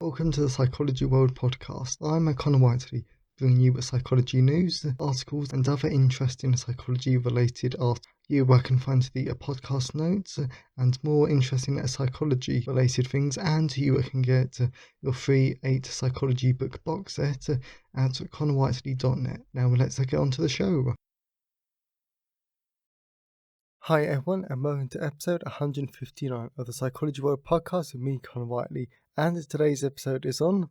Welcome to the Psychology World podcast. I'm Connor Whiteley, bringing you psychology news, articles, and other interesting psychology-related articles. Where you can find the podcast notes and more interesting psychology-related things, and you can get your free 8 psychology book box set at connorwhiteley.net. Now let's get on to the show. Hi everyone, and welcome to episode 159 of the Psychology World podcast with me, Connor Whiteley, and today's episode is on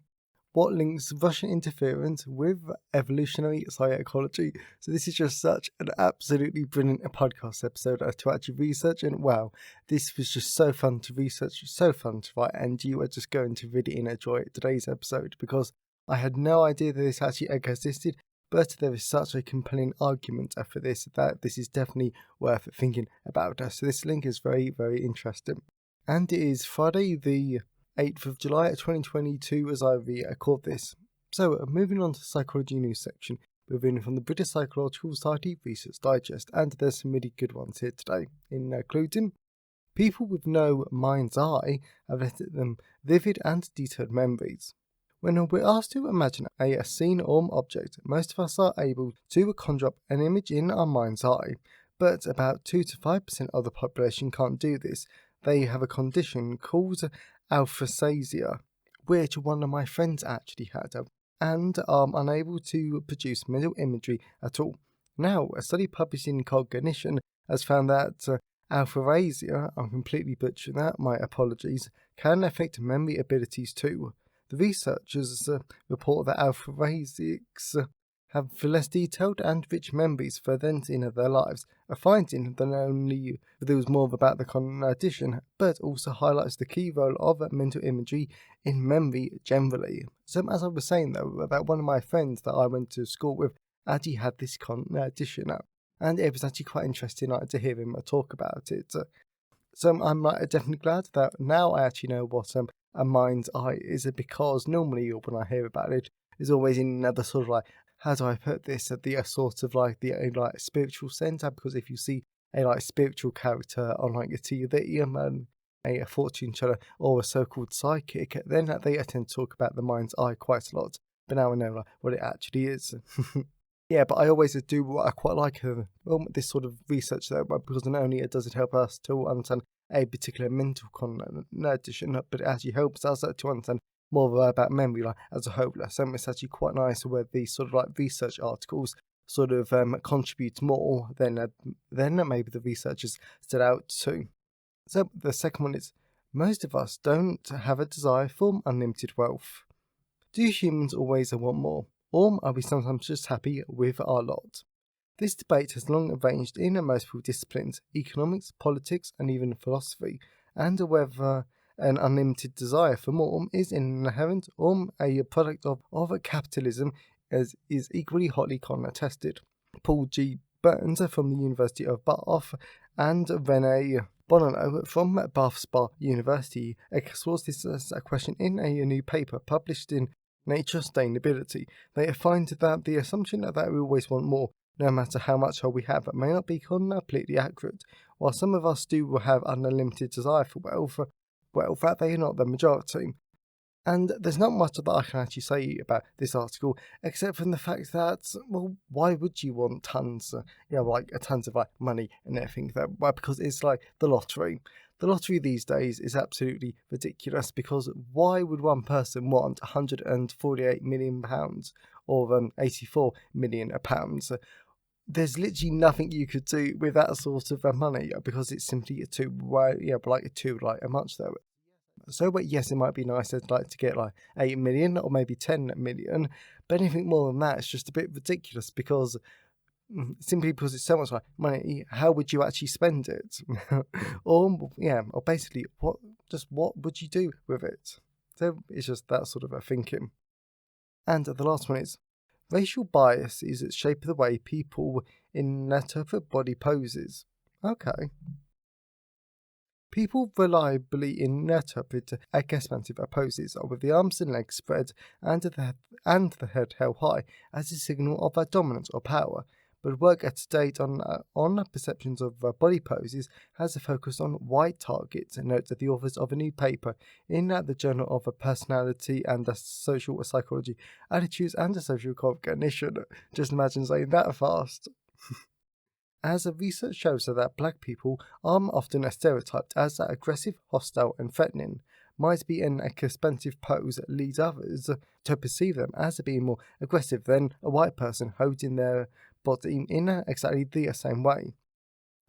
what links Russian interference with evolutionary psychology. So this is just such an absolutely brilliant podcast episode to actually research, and wow, this was just so fun to research, so fun to write, and you are just going to really enjoy today's episode because I had no idea that this actually existed, but there is such a compelling argument for this that this is definitely worth thinking about. So this link is very, very interesting. And it is Friday the 8th of July 2022 as I record this. So moving on to the psychology news section, we're reading from the British Psychological Society Research Digest, and there's some really good ones here today, including people with no mind's eye have let them vivid and detailed memories. When we're asked to imagine a scene or object, most of us are able to conjure up an image in our mind's eye, but about 2 to 5% of the population can't do this. They have a condition called aphasia, which one of my friends actually had, and are unable to produce mental imagery at all. Now, a study published in Cognition has found that aphasia, I'm completely butchering that, my apologies, can affect memory abilities too. The researchers report that aphasics have less detailed and rich memories for events in their lives, a finding that not only reveals more about the condition, but also highlights the key role of mental imagery in memory generally. So as I was saying though, that one of my friends that I went to school with actually had this condition, and it was actually quite interesting to hear him talk about it. So I'm definitely glad that now I actually know what a mind's eye is, because normally when I hear about it, it's always in another sort of how do I put this, at the sort of the spiritual sense, because if you see a spiritual character on a TV, a fortune teller or a so-called psychic, then they tend to talk about the mind's eye quite a lot. But now I know what it actually is. Yeah, but I always do what I quite like this sort of research though, because not only does it help us to understand a particular mental condition, but it actually helps us to understand more about memory as a whole. So it's actually quite nice where these sort of research articles sort of contribute more than maybe the researchers set out to. So the second one is, most of us don't have a desire for unlimited wealth. Do humans always want more? Or are we sometimes just happy with our lot? This debate has long ranged in multiple disciplines, economics, politics, and even philosophy, and whether an unlimited desire for more is inherent or a product of capitalism is equally hotly contested. Paul G. Burns from the University of Bath and René Bonanno from Bath Spa University explores this question in a new paper published in Nature Sustainability. They find that the assumption that we always want more, no matter how much we have, may not be completely accurate. While some of us do have an unlimited desire for wealth, that they are not the majority. And there's not much that I can actually say about this article, except from the fact that, well, why would you want tons, tons of money and everything? Because it's like the lottery. The lottery these days is absolutely ridiculous, because why would one person want £148 million or £84 million? There's literally nothing you could do with that sort of money, because it's simply too much though. So yes, it might be nice to get 8 million or maybe 10 million, but anything more than that is just a bit ridiculous, because simply because it's so much money, how would you actually spend it? or basically what would you do with it? So it's just that sort of a thinking. And the last one is, racial bias is its shape of the way people interpret body poses. Okay. People reliably interpret expansive poses with the arms and legs spread and the head held high as a signal of dominance or power. but work to date on perceptions of body poses has focused on white targets, notes the authors of a new paper in the Journal of Personality and Social Psychology, Attitudes and Social Cognition. Just imagine saying that fast. As research shows that black people are often stereotyped as aggressive, hostile, and threatening, might be an expensive pose that leads others to perceive them as being more aggressive than a white person holding their body in exactly the same way.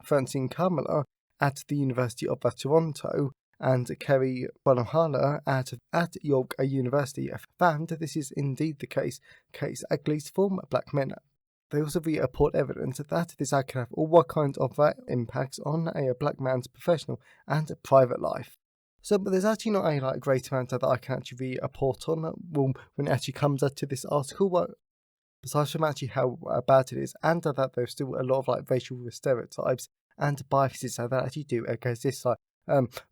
Francine Kamala at the University of Toronto and Kerry Bonhamala at York University found that this is indeed the case at least for black men. They also report evidence that this can have all kinds of impacts on a black man's professional and private life. So, but there's actually not a great amount that I can actually report on when it actually comes to this article, besides from actually how bad it is, and that there's still a lot of racial stereotypes and biases that actually do exist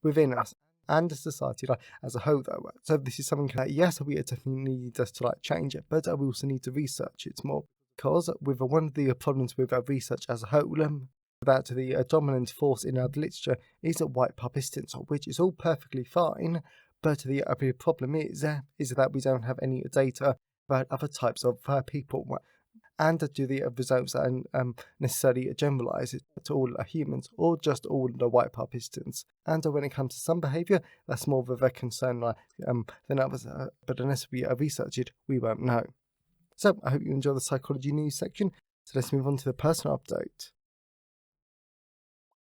within us and the society as a whole, though. So this is something that yes, we definitely need us to change it, but we also need to research it more. Because with one of the problems with research as a whole, that the dominant force in our literature is white participants, which is all perfectly fine, but the problem is that we don't have any data about other types of people, and do the results and necessarily generalize it to all humans or just all the white participants. And when it comes to some behaviour, that's more of a concern than others, but unless we research it, we won't know. So, I hope you enjoy the psychology news section. So let's move on to the personal update.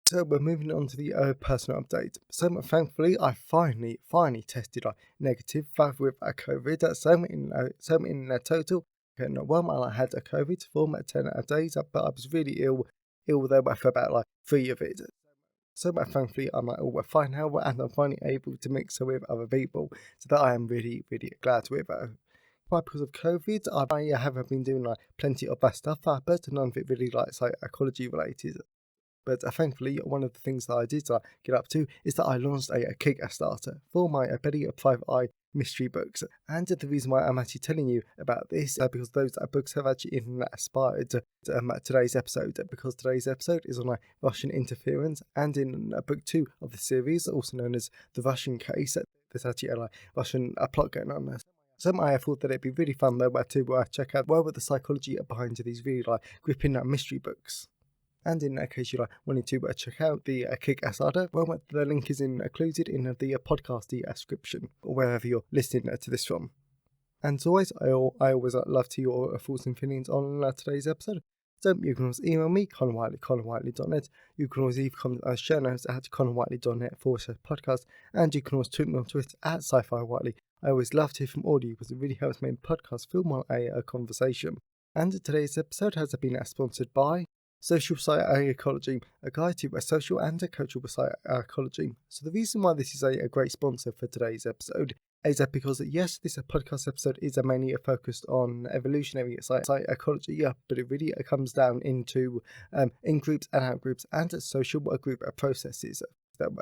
So we're moving on to the personal update. So thankfully, I finally tested negative with COVID. So in total, I had a COVID for 10 days, but I was really ill though for about 3 of it. So thankfully, I'm all fine now, and I'm finally able to mix with other people. So that I am really glad with. Because of COVID, I have been doing plenty of that stuff, but none of it really psychology related. But thankfully, one of the things that I did get up to is that I launched a Kickstarter for my Betty Private Eye mystery books. And the reason why I'm actually telling you about this is because those books have actually inspired today's episode, because today's episode is on Russian interference, and in book 2 of the series, also known as The Russian Case, there's actually a Russian plot going on there. So I thought that it'd be really fun though to check out what the psychology behind these really gripping mystery books. And in case you wanted to check out the Kickstarter, the link is included in the podcast description, or wherever you're listening to this from. And as always, I always love to hear your thoughts and feelings on today's episode. So you can always email me, connorwhiteley@connorwhiteley.net. You can always leave comments on share notes at connorwhiteley.net/podcast, and you can always tweet me on Twitter at sci-fi-whiteley. I always love to hear from all of you because it really helps make the podcast feel more a conversation. And today's episode has been sponsored by Social Psychology, a guide to social and cultural psychology. So the reason why this is a great sponsor for today's episode is that because yes, this podcast episode is mainly focused on evolutionary psychology, but it really comes down into in groups and out groups and social group processes.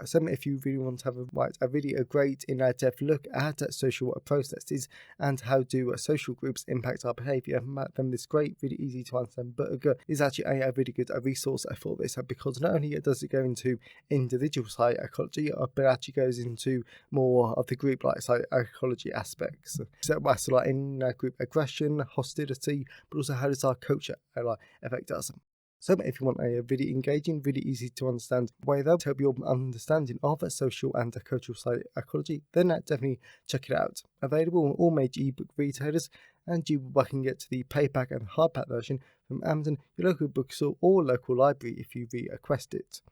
So if you really want to have a really great in-depth look at social processes and how do social groups impact our behaviour, then this great, really easy to understand book is actually a really good resource for this, because not only does it go into individual psychology, but it actually goes into more of the group psychology aspects. So in group aggression, hostility, but also how does our culture affect us. So if you want a really engaging, really easy to understand way to help your understanding of social and cultural psychology, then definitely check it out. Available on all major ebook retailers, and you can get to the paperback and hardback version from Amazon, your local bookstore or local library if you request it.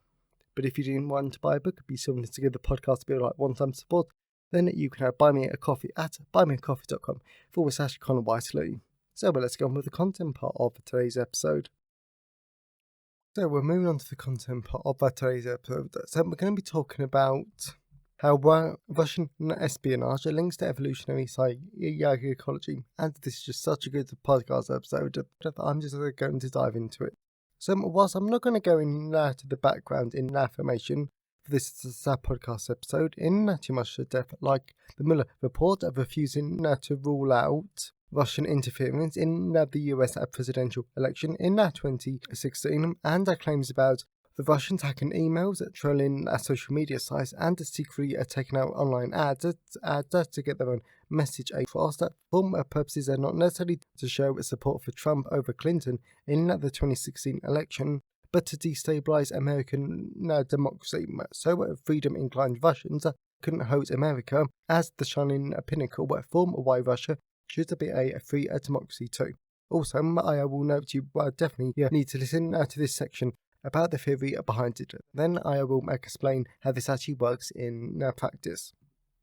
But if you didn't want to buy a book, be sure to give the podcast a bit of one-time support, then you can buy me a coffee at buymeacoffee.com/Connor Whiteley. So let's go on with the content part of today's episode. So we're moving on to the content part of today's episode. So we're going to be talking about how Russian espionage links to evolutionary psychology. And this is just such a good podcast episode that I'm just going to dive into it. So whilst I'm not going to go into the background in information for this podcast episode in too much depth, like the Mueller report of refusing to rule out Russian interference in the US presidential election in 2016 and claims about the Russians hacking emails, trolling social media sites, and secretly taking out online ads to get their own message across. For purposes are not necessarily to show support for Trump over Clinton in the 2016 election, but to destabilize American democracy. So freedom-inclined Russians couldn't host America as the shining pinnacle for why Russia should be a free democracy too. Also, I will note you definitely need to listen to this section about the theory behind it. Then I will explain how this actually works in practice.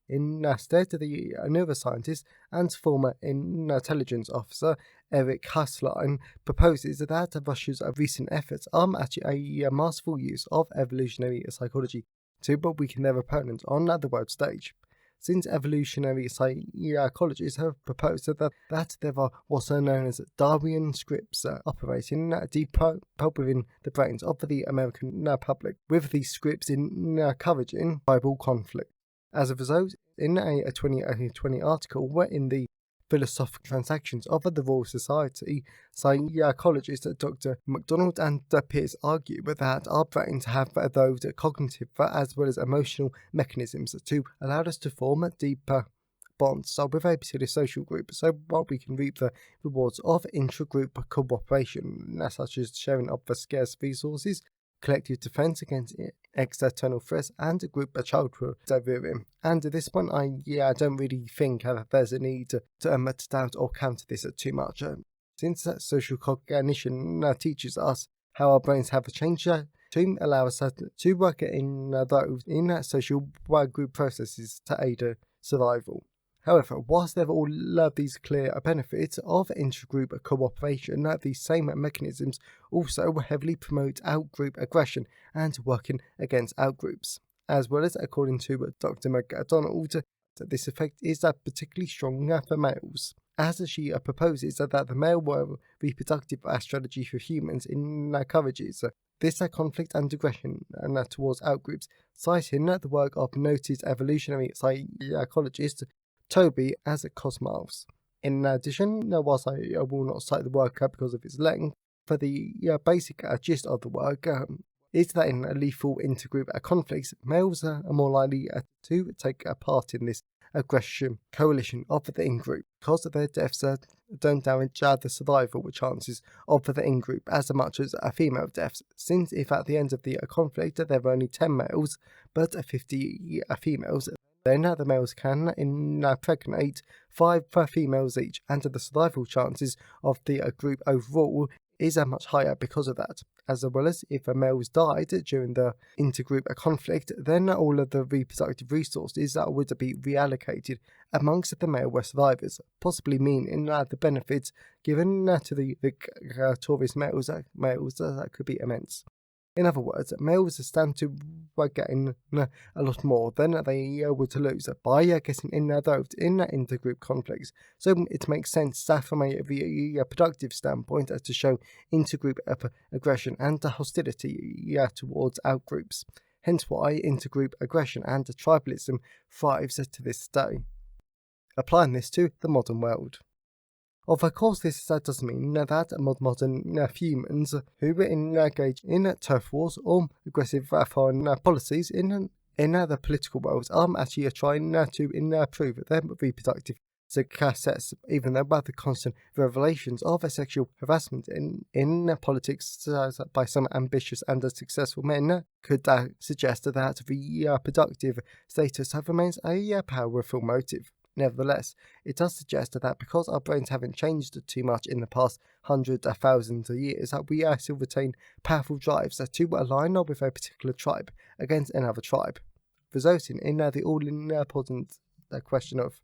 Instead, the neuroscientist and former intelligence officer Eric Hasslein proposes that Russia's recent efforts are actually a masterful use of evolutionary psychology to weaken their opponent on the world stage. Since evolutionary psychologists have proposed that there are what's known as Darwinian Scripts operating deep within the brains of the American public, with these scripts encouraging tribal conflict. As a result, in a 2020 article in the Philosophical Transactions of the Royal Society, psychologist Dr. MacDonald and Pierce argue that our brains have those cognitive as well as emotional mechanisms to allow us to form deeper bonds with a particular social group, so we can reap the rewards of intra-group cooperation, such as sharing of the scarce resources, collective defense against external threats, and group childhood delirium. And at this point, I don't really think there's a need to doubt or counter this too much, since social cognition teaches us how our brains have changed to allow us to work in those in social group processes to aid survival. However, whilst there are all these clear benefits of intergroup cooperation, these same mechanisms also heavily promote outgroup aggression and working against outgroups. As well as, according to Dr. MacDonald, this effect is particularly strong for males, as she proposes that the male reproductive strategy for humans encourages this conflict and aggression towards outgroups, citing the work of noted evolutionary psychologist Toby as Cosmos. In addition, whilst I will not cite the work because of its length, for the basic gist of the work is that in lethal intergroup conflicts, males are more likely to take part in this aggression coalition of the in-group, because their deaths don't damage the survival chances of the in-group as much as female deaths, since if at the end of the conflict there are only 10 males but 50 females, then the males can impregnate 5 females each, and the survival chances of the group overall is much higher because of that. As well as if males died during the intergroup conflict, then all of the reproductive resources would be reallocated amongst the male survivors, possibly meaning the benefits given to the victorious males could be immense. In other words, males stand to gain a lot more than they would lose by getting involved in intergroup conflicts. So it makes sense that from a reproductive standpoint to show intergroup aggression and hostility towards outgroups. Hence why intergroup aggression and tribalism thrives to this day. Applying this to the modern world. Of course, this doesn't mean that modern humans who engage in turf wars or aggressive foreign policies in the political world are actually trying to improve their reproductive success, even though by the constant revelations of sexual harassment in politics by some ambitious and successful men could suggest that reproductive status remains a powerful motive. Nevertheless, it does suggest that because our brains haven't changed too much in the past 100,000 years, that we still retain powerful drives to align with a particular tribe against another tribe, resulting in the all-important question of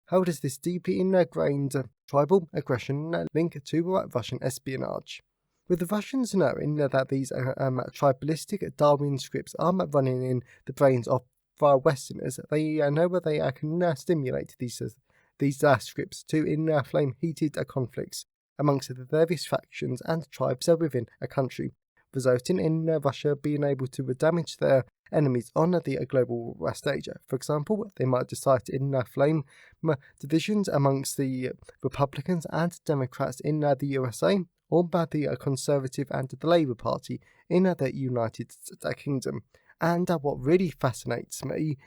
how does this deeply ingrained tribal aggression link to Russian espionage? With the Russians knowing that these tribalistic Darwinian scripts are running in the brains of Westerners, they know where they can stimulate these scripts to inflame heated conflicts amongst the various factions and tribes within a country, resulting in Russia being able to damage their enemies on the global stage. For example, they might decide to inflame divisions amongst the Republicans and Democrats in the USA, or by the Conservative and the Labour Party in the United Kingdom. And what really fascinates me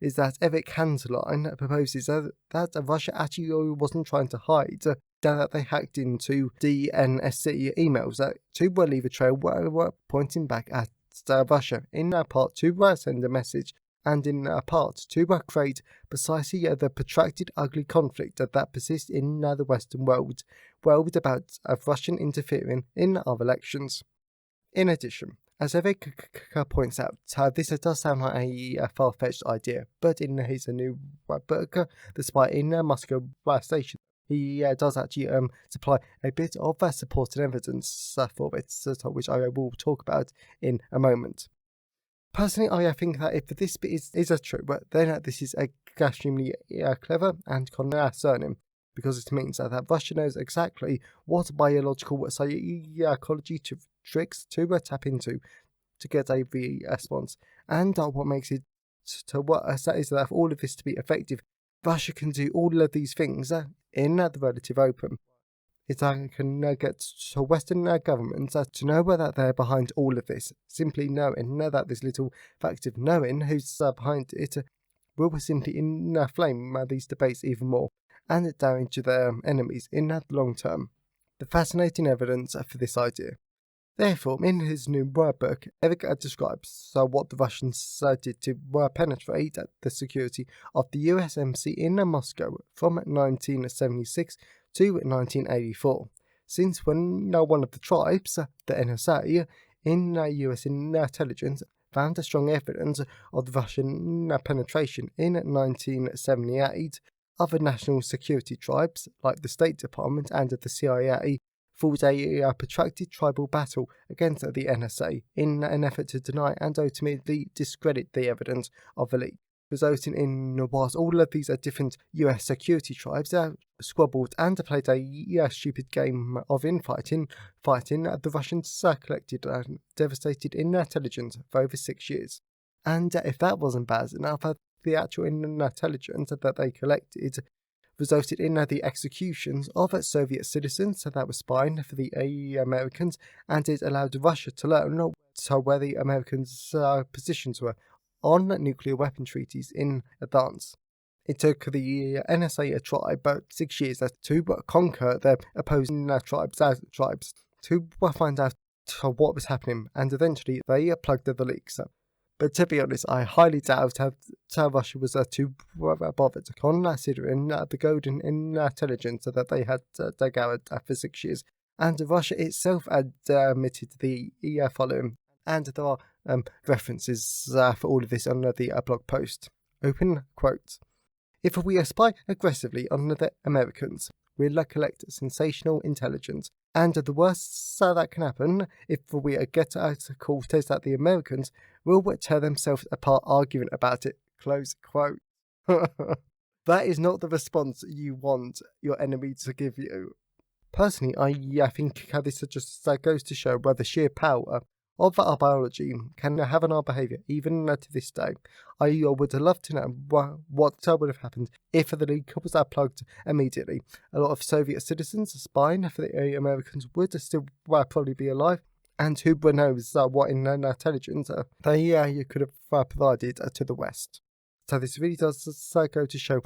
is that Eric Handline proposes that Russia actually wasn't trying to hide that they hacked into DNSC emails to leave a trail pointing back at Russia, in part to send a message, and in part to create precisely the protracted ugly conflict that persists in the Western world about Russian interfering in our elections. In addition, as Eric points out, this does sound like a far-fetched idea, but in his new book, The Spy in Moscow Station, he does actually supply a bit of supported evidence for it, which I will talk about in a moment. Personally, I think that if this bit is true, then this is extremely clever and concerning, because it means that Russia knows exactly what biological psychology tricks to tap into to get a response. And what makes it worse is that for all of this to be effective, Russia can do all of these things in the relative open. It can get Western governments to know that they're behind all of this. Simply knowing that this little fact of knowing who's behind it will simply inflame these debates even more and damage their enemies in the long term. The fascinating evidence for this idea. Therefore, in his new book, Eric describes what the Russians did to penetrate the security of the USMC in Moscow from 1976 to 1984, since when one of the tribes, the NSA, in US intelligence found a strong evidence of the Russian penetration in 1978. Other national security tribes, like the State Department and the CIA, fought a protracted tribal battle against the NSA in an effort to deny and ultimately discredit the evidence of the leak, resulting in, whilst all of these different US security tribes squabbled and played a stupid game of infighting, the Russians collected devastated intelligence for over 6 years. And if that wasn't bad enough, the actual intelligence that they collected resulted in the executions of Soviet citizens that were spying for the Americans, and it allowed Russia to learn where the Americans' positions were on nuclear weapon treaties in advance. It took the NSA tribe about 6 years to conquer their opposing tribes to find out what was happening, and eventually they plugged the leaks. But to be honest, I highly doubt how Russia was too bothered, considering the golden intelligence that they had dug out for 6 years. And Russia itself admitted the following, and there are references for all of this on the blog post. Open quote. If we spy aggressively on the Americans, we'll collect sensational intelligence. And the worst that can happen if we get out of court is that the Americans will tear themselves apart arguing about it. Close quote. That is not the response you want your enemy to give you. Personally, I think this just goes to show the sheer power of our biology can have on our behaviour, even to this day. I would love to know what would have happened if the leak was plugged immediately. A lot of Soviet citizens spying for the Americans would still probably be alive, and who knows what intelligence they could have provided to the West. So this really does go to show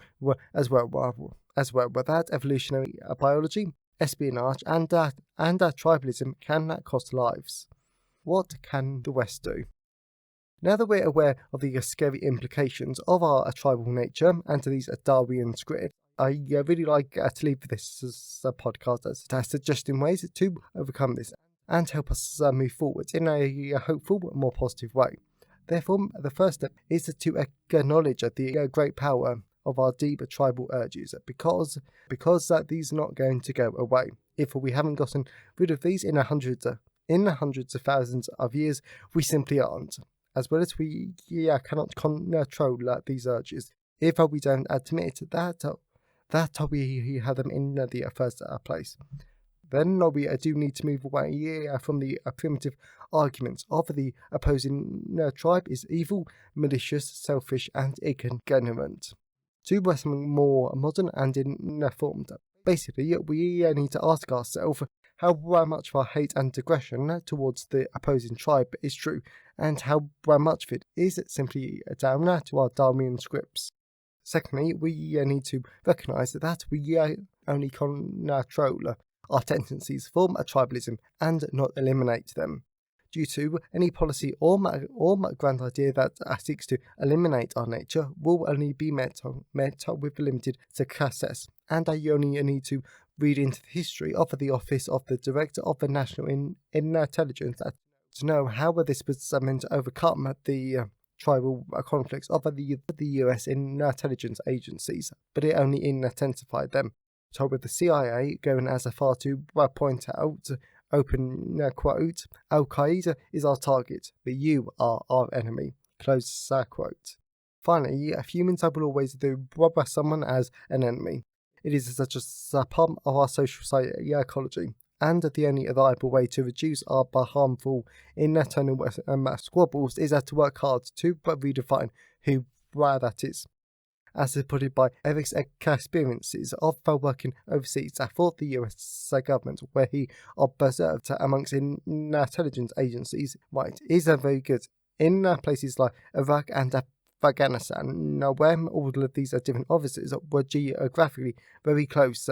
as well that evolutionary biology, espionage, and tribalism can cost lives. What can the West do? Now that we're aware of the scary implications of our tribal nature and to these Darwinian scripts, I really like to leave this as a podcast as suggesting ways to overcome this and help us move forward in a hopeful, more positive way. Therefore, the first step is to acknowledge the great power of our deep tribal urges, because these are not going to go away. If we haven't gotten rid of these in hundreds of thousands of years, we simply aren't. As well as we cannot control these urges if we don't admit that we had them in the first place. Then we do need to move away from the primitive arguments of the opposing tribe is evil, malicious, selfish, and ignorant. To something more modern and informed. Basically, we need to ask ourselves how much of our hate and aggression towards the opposing tribe is true, and how much of it is simply down to our Darwinian Scripts. Secondly, we need to recognise that we only control our tendencies for tribalism and not eliminate them. Due to any policy or grand idea that seeks to eliminate our nature will only be met with limited success, and you only need to read into the history of the office of the Director of the National Intelligence to know how this was meant to overcome the tribal conflicts of the US intelligence agencies, but it only intensified them. So with the CIA going as far to point out, open quote, Al-Qaeda is our target, but you are our enemy, close quote. Finally, humans will always do someone as an enemy. It is such a part of our social psychology, and the only viable way to reduce our harmful internal squabbles is to work hard to redefine who that is. As reported by Eric's experiences of working overseas for the US government, where he observed amongst intelligence agencies, right, is very good in places like Iraq and Afghanistan, where all of these different officers were geographically very close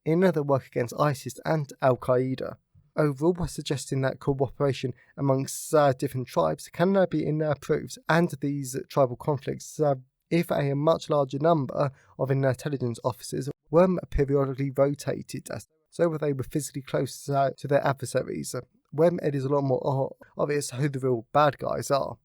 in the work against ISIS and Al-Qaeda. Overall, suggesting that cooperation amongst different tribes can be improved, and these tribal conflicts if a much larger number of intelligence officers were periodically rotated, so they were physically close to their adversaries, when it is a lot more obvious who the real bad guys are.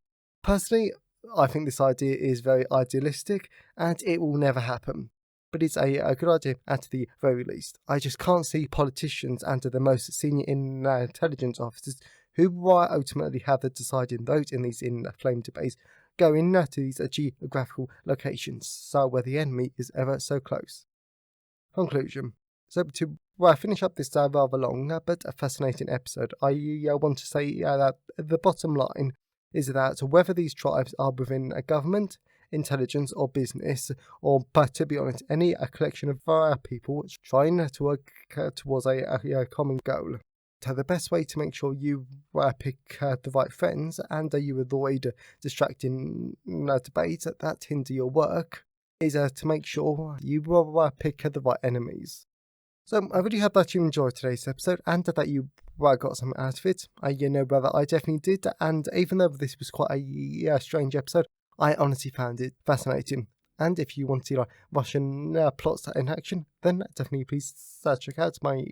Personally, I think this idea is very idealistic, and it will never happen. But it's a good idea at the very least. I just can't see politicians and the most senior intelligence officers who will ultimately have the deciding vote in these inflamed debates going to these geographical locations, so where the enemy is ever so close. Conclusion. So to finish up this rather long but a fascinating episode, I want to say that the bottom line is that whether these tribes are within a government, intelligence or business, or but to be honest, any collection of people trying to work towards a common goal. So the best way to make sure you pick the right friends and you avoid distracting debates that hinder your work is to make sure you pick the right enemies. So I really hope that you enjoyed today's episode and that you got something out of it. Brother, I definitely did, and even though this was quite a strange episode, I honestly found it fascinating. And if you want to see Russian plots in action, then definitely please check out my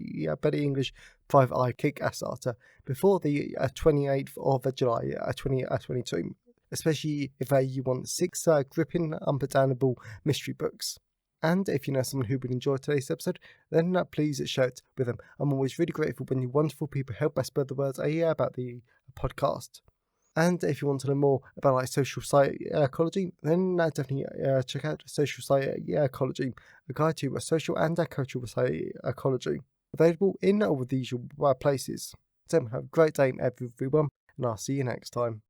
Better English Private Eye Kickstarter before the 28th of July 2022, especially if you want 6 gripping, unputdownable mystery books. And if you know someone who would enjoy today's episode, then please share it with them. I'm always really grateful when you wonderful people help us spread the words about the podcast. And if you want to know more about social psychology, then definitely check out Social Psychology, a guide to social and cultural psychology, available in all of these places. So have a great day, everyone, and I'll see you next time.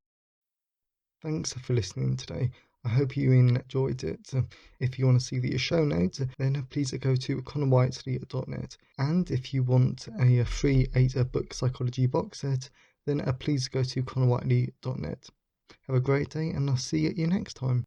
Thanks for listening today. I hope you enjoyed it. If you want to see the show notes, then please go to connorwhiteley.net. And if you want a free 8-book psychology box set, then please go to connorwhiteley.net. Have a great day, and I'll see you next time.